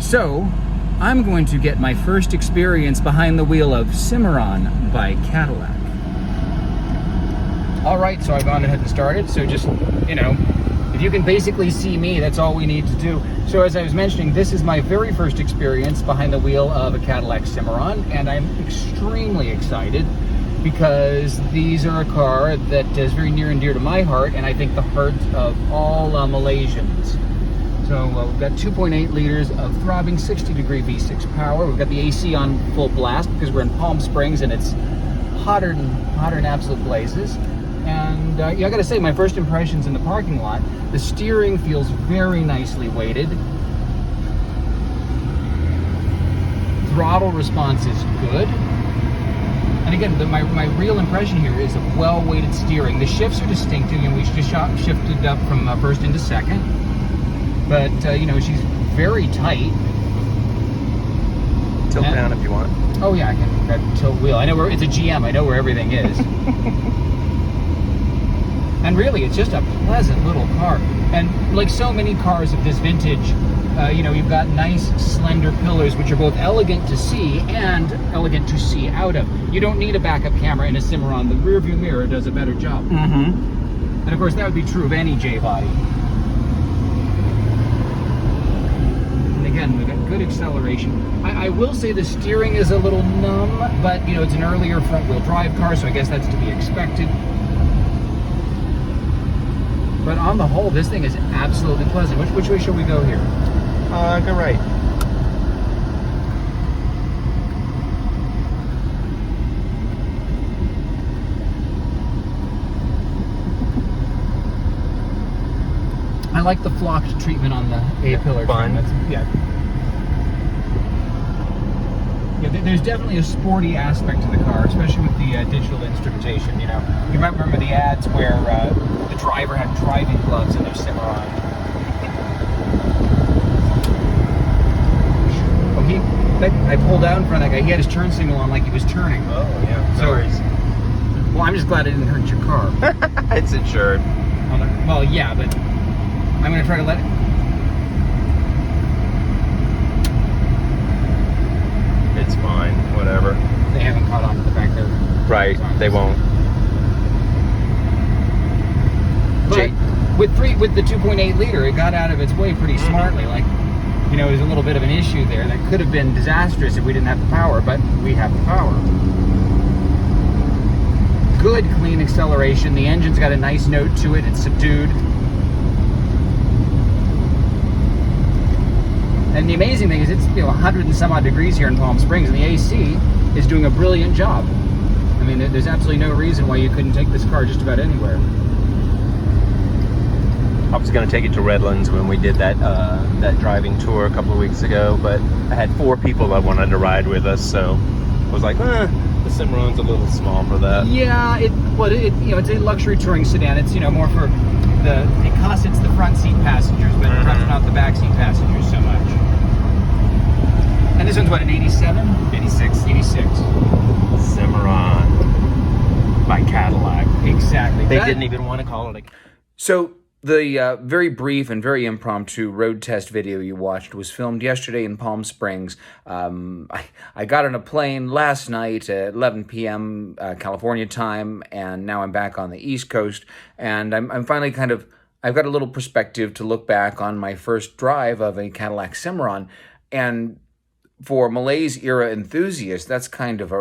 So, I'm going to get my first experience behind the wheel of Cimarron by Cadillac. Alright, so I've gone ahead and started, so just, if you can basically see me, that's all we need to do. So as I was mentioning, this is my very first experience behind the wheel of a Cadillac Cimarron, and I'm extremely excited because these are a car that is very near and dear to my heart, and I think the heart of all Malaysians. So we've got 2.8 liters of throbbing 60-degree V6 power. We've got the AC on full blast because we're in Palm Springs and it's hotter than absolute blazes. And I gotta say, my first impressions in the parking lot, the steering feels very nicely weighted. Throttle response is good. And again, my real impression here is a well-weighted steering. The shifts are distinctive, and we just shifted up from first into second. But, she's very tight. Tilt down if you want. Oh yeah, I can tilt wheel. I know it's a GM, I know where everything is. And really, it's just a pleasant little car. And like so many cars of this vintage, you've got nice slender pillars, which are both elegant to see and elegant to see out of. You don't need a backup camera in a Cimarron. The rear view mirror does a better job. Mm-hmm. And of course, that would be true of any J-body. And again, we've got good acceleration. I will say the steering is a little numb, but it's an earlier front-wheel drive car, so I guess that's to be expected. But on the whole, this thing is absolutely pleasant. Which way should we go here? Go right. I like the flocked treatment on the A-pillar. Fun. Yeah, there's definitely a sporty aspect to the car, especially with the digital instrumentation. You might remember the ads where the driver had driving gloves in their Cimarron. I pulled out in front of that guy. He had his turn signal on like he was turning. Oh, yeah. Sorry. Well, I'm just glad I didn't hurt your car. It's insured. Well, yeah, but I'm going to try to let it... It's fine. Whatever. They haven't caught on to the fact that... Right. They won't. But with the 2.8 liter, it got out of its way pretty smartly. Like, it was a little bit of an issue there that could have been disastrous if we didn't have the power, but we have the power. Good, clean acceleration. The engine's got a nice note to it. It's subdued. And the amazing thing is it's 100 and some odd degrees here in Palm Springs, and the AC is doing a brilliant job. I mean, there's absolutely no reason why you couldn't take this car just about anywhere. I was going to take it to Redlands when we did that driving tour a couple of weeks ago, but I had 4 people that wanted to ride with us, so I was like, the Cimarron's a little small for that. Yeah, it's a luxury touring sedan. It's more for because it's the front seat passengers, but perhaps not the back seat passengers so much. And this one's what, an 87? 86. 86. Cimarron by Cadillac. Exactly. They didn't even want to call it a... So the very brief and very impromptu road test video you watched was filmed yesterday in Palm Springs. I got on a plane last night at 11 p.m. California time, and now I'm back on the East Coast, and I'm finally I've got a little perspective to look back on my first drive of a Cadillac Cimarron, and for Malay's era enthusiasts, that's kind of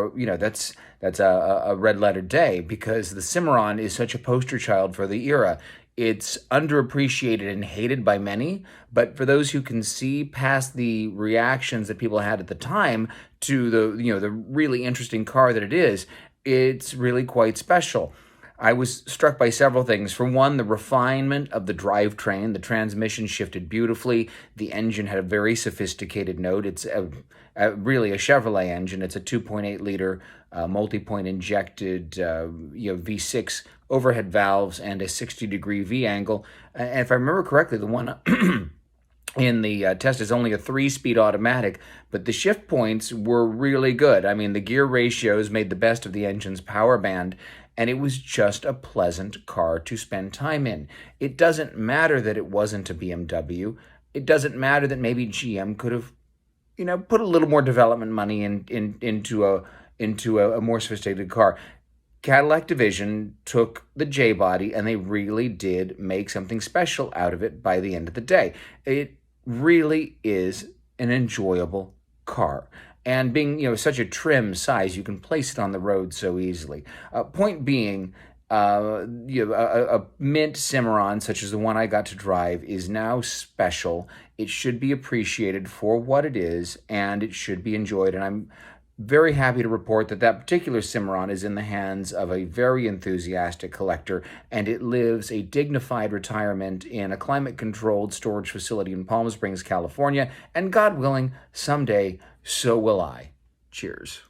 that's a red letter day, because the Cimarron is such a poster child for the era. It's underappreciated and hated by many, but for those who can see past the reactions that people had at the time to the really interesting car that it is, it's really quite special. I was struck by several things. For one, the refinement of the drivetrain. The transmission shifted beautifully. The engine had a very sophisticated note. It's really a Chevrolet engine. It's a 2.8 liter multi-point injected V6 overhead valves and a 60-degree V-angle. And if I remember correctly, the one in the test is only a 3-speed automatic, but the shift points were really good. I mean, the gear ratios made the best of the engine's power band, and it was just a pleasant car to spend time in. It doesn't matter that it wasn't a BMW. It doesn't matter that maybe GM could have put a little more development money into a more sophisticated car. Cadillac division took the J body and they really did make something special out of it by the end of the day. It really is an enjoyable car. And being, such a trim size, you can place it on the road so easily. Point being, a mint Cimarron, such as the one I got to drive, is now special. It should be appreciated for what it is, and it should be enjoyed. And I'm very happy to report that that particular Cimarron is in the hands of a very enthusiastic collector, and it lives a dignified retirement in a climate-controlled storage facility in Palm Springs, California, and God willing, someday, so will I. Cheers.